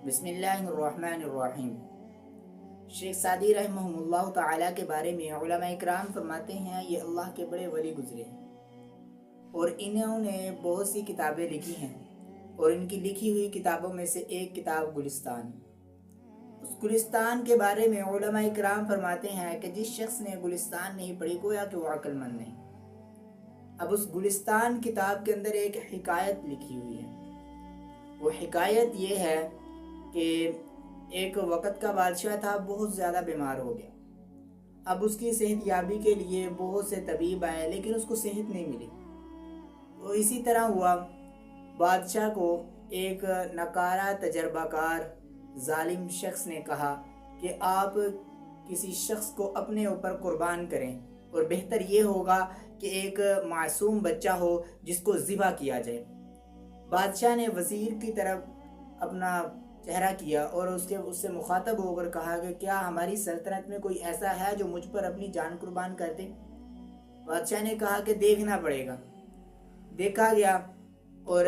بسم اللہ الرحمن الرحیم۔ شیخ سعدی رحمہ اللہ تعالیٰ کے بارے میں علماء اکرام فرماتے ہیں یہ اللہ کے بڑے ولی گزرے ہیں اور انہوں نے بہت سی کتابیں لکھی ہیں، اور ان کی لکھی ہوئی کتابوں میں سے ایک کتاب گلستان۔ اس گلستان کے بارے میں علماء اکرام فرماتے ہیں کہ جس شخص نے گلستان نہیں پڑھی گویا کہ وہ عقل مند نہیں۔ اب اس گلستان کتاب کے اندر ایک حکایت لکھی ہوئی ہے۔ وہ حکایت یہ ہے کہ ایک وقت کا بادشاہ تھا، بہت زیادہ بیمار ہو گیا۔ اب اس کی صحت یابی کے لیے بہت سے طبیب آئے، لیکن اس کو صحت نہیں ملی۔ تو اسی طرح ہوا، بادشاہ کو ایک نکارہ تجربہ کار ظالم شخص نے کہا کہ آپ کسی شخص کو اپنے اوپر قربان کریں، اور بہتر یہ ہوگا کہ ایک معصوم بچہ ہو جس کو ذبح کیا جائے۔ بادشاہ نے وزیر کی طرف اپنا چہرہ کیا اور اس سے مخاطب ہو کر کہا کہ کیا ہماری سلطنت میں کوئی ایسا ہے جو مجھ پر اپنی جان قربان کر دے؟ بادشاہ نے کہا کہ دیکھنا پڑے گا۔ دیکھا گیا اور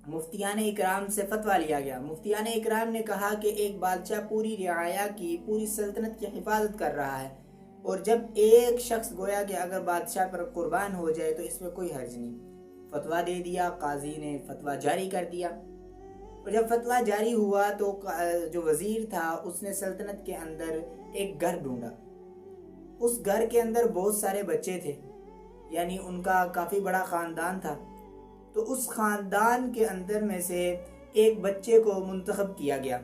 مفتیان اکرام سے فتویٰ لیا گیا۔ مفتیان اکرام نے کہا کہ ایک بادشاہ پوری رعایا کی، پوری سلطنت کی حفاظت کر رہا ہے، اور جب ایک شخص گویا کہ اگر بادشاہ پر قربان ہو جائے تو اس میں کوئی حرج نہیں۔ فتویٰ دے دیا، قاضی نے فتویٰ جاری کر دیا۔ اور جب فتویٰ جاری ہوا تو جو وزیر تھا اس نے سلطنت کے اندر ایک گھر ڈھونڈا۔ اس گھر کے اندر بہت سارے بچے تھے، یعنی ان کا کافی بڑا خاندان تھا۔ تو اس خاندان کے اندر میں سے ایک بچے کو منتخب کیا گیا،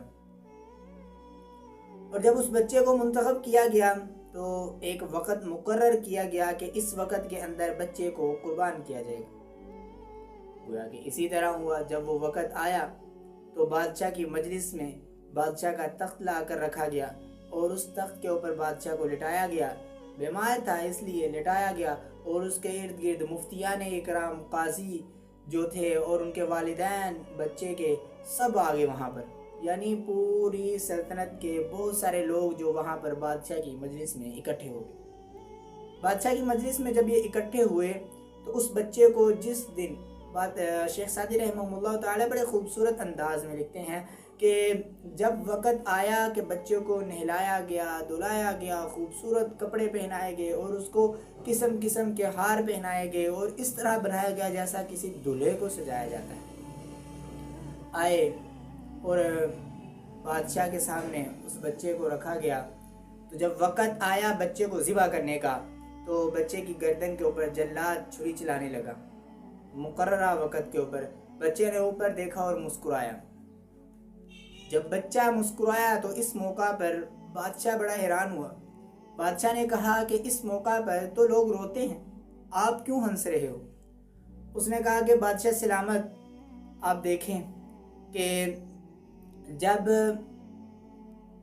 اور جب اس بچے کو منتخب کیا گیا تو ایک وقت مقرر کیا گیا کہ اس وقت کے اندر بچے کو قربان کیا جائے گا۔ گویا کہ اسی طرح ہوا، جب وہ وقت آیا تو بادشاہ کی مجلس میں بادشاہ کا تخت لا کر رکھا گیا، اور اس تخت کے اوپر بادشاہ کو لٹایا گیا۔ بیمار تھا اس لیے لٹایا گیا، اور اس کے ارد گرد مفتیان اکرام، قاضی جو تھے اور ان کے والدین بچے کے سب آگے وہاں پر، یعنی پوری سلطنت کے بہت سارے لوگ جو وہاں پر بادشاہ کی مجلس میں اکٹھے ہو گئے۔ بادشاہ کی مجلس میں جب یہ اکٹھے ہوئے تو اس بچے کو جس دن شیخ سعدی رحمہ اللہ تعالی بڑے خوبصورت انداز میں لکھتے ہیں کہ جب وقت آیا کہ بچے کو نہلایا گیا، دھلایا گیا، خوبصورت کپڑے پہنائے گئے، اور اس کو قسم قسم کے ہار پہنائے گئے، اور اس طرح بنایا گیا جیسا کسی دلہے کو سجایا جاتا ہے۔ آئے اور بادشاہ کے سامنے اس بچے کو رکھا گیا۔ تو جب وقت آیا بچے کو ذبح کرنے کا تو بچے کی گردن کے اوپر جلاد چھری چلانے لگا۔ مقررہ وقت کے اوپر بچے نے اوپر دیکھا اور مسکرایا۔ جب بچہ مسکرایا تو اس موقع پر بادشاہ بڑا حیران ہوا۔ بادشاہ نے کہا کہ اس موقع پر تو لوگ روتے ہیں، آپ کیوں ہنس رہے ہو؟ اس نے کہا کہ بادشاہ سلامت، آپ دیکھیں کہ جب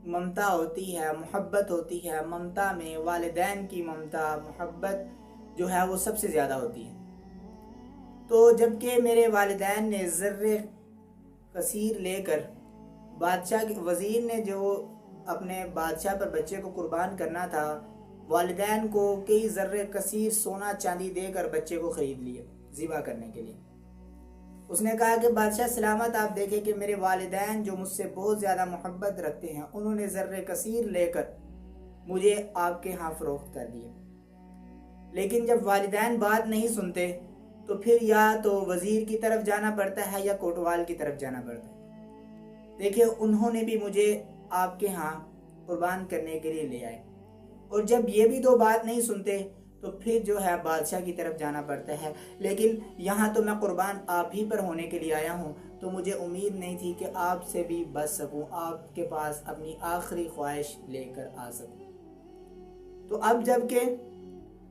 ممتا ہوتی ہے، محبت ہوتی ہے، ممتا میں والدین کی ممتا، محبت جو ہے وہ سب سے زیادہ ہوتی ہے۔ تو جب کہ میرے والدین نے زر کثیر لے کر بادشاہ کے وزیر نے جو اپنے بادشاہ پر بچے کو قربان کرنا تھا، والدین کو کئی زر کثیر سونا چاندی دے کر بچے کو خرید لیے ذبح کرنے کے لیے۔ اس نے کہا کہ بادشاہ سلامت، آپ دیکھیں کہ میرے والدین جو مجھ سے بہت زیادہ محبت رکھتے ہیں، انہوں نے زر کثیر لے کر مجھے آپ کے ہاں فروخت کر دیا۔ لیکن جب والدین بات نہیں سنتے تو پھر یا تو وزیر کی طرف جانا پڑتا ہے یا کوٹوال کی طرف جانا پڑتا ہے۔ دیکھیں انہوں نے بھی مجھے آپ کے ہاں قربان کرنے کے لیے لے آئے، اور جب یہ بھی دو بات نہیں سنتے تو پھر جو ہے بادشاہ کی طرف جانا پڑتا ہے۔ لیکن یہاں تو میں قربان آپ ہی پر ہونے کے لیے آیا ہوں، تو مجھے امید نہیں تھی کہ آپ سے بھی بچ سکوں، آپ کے پاس اپنی آخری خواہش لے کر آ سکوں۔ تو اب جب کہ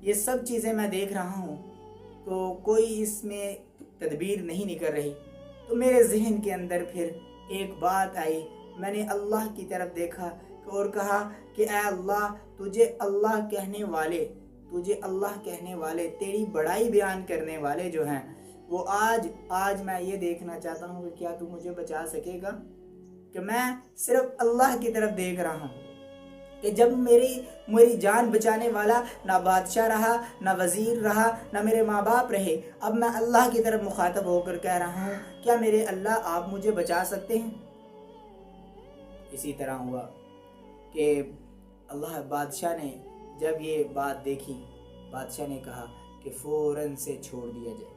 یہ سب چیزیں میں دیکھ رہا ہوں تو کوئی اس میں تدبیر نہیں نکل رہی، تو میرے ذہن کے اندر پھر ایک بات آئی۔ میں نے اللہ کی طرف دیکھا اور کہا کہ اے اللہ، تجھے اللہ کہنے والے، تیری بڑائی بیان کرنے والے جو ہیں، وہ آج میں یہ دیکھنا چاہتا ہوں کہ کیا تو مجھے بچا سکے گا؟ کہ میں صرف اللہ کی طرف دیکھ رہا ہوں کہ جب میری جان بچانے والا نہ بادشاہ رہا، نہ وزیر رہا، نہ میرے ماں باپ رہے، اب میں اللہ کی طرف مخاطب ہو کر کہہ رہا ہوں، کیا میرے اللہ آپ مجھے بچا سکتے ہیں؟ اسی طرح ہوا کہ اللہ بادشاہ نے جب یہ بات دیکھی، بادشاہ نے کہا کہ فوراً سے چھوڑ دیا جائے،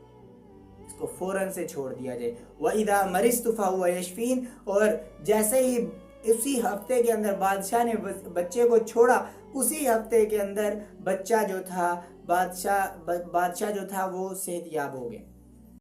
اس کو فوراً سے چھوڑ دیا جائے۔ وَإِذَا مَرِضْتُ فَهُوَ يَشْفِينِ، اور جیسے ہی اسی ہفتے کے اندر بادشاہ نے بچے کو چھوڑا، اسی ہفتے کے اندر بچہ جو تھا بادشاہ جو تھا وہ صحت یاب ہو گئے۔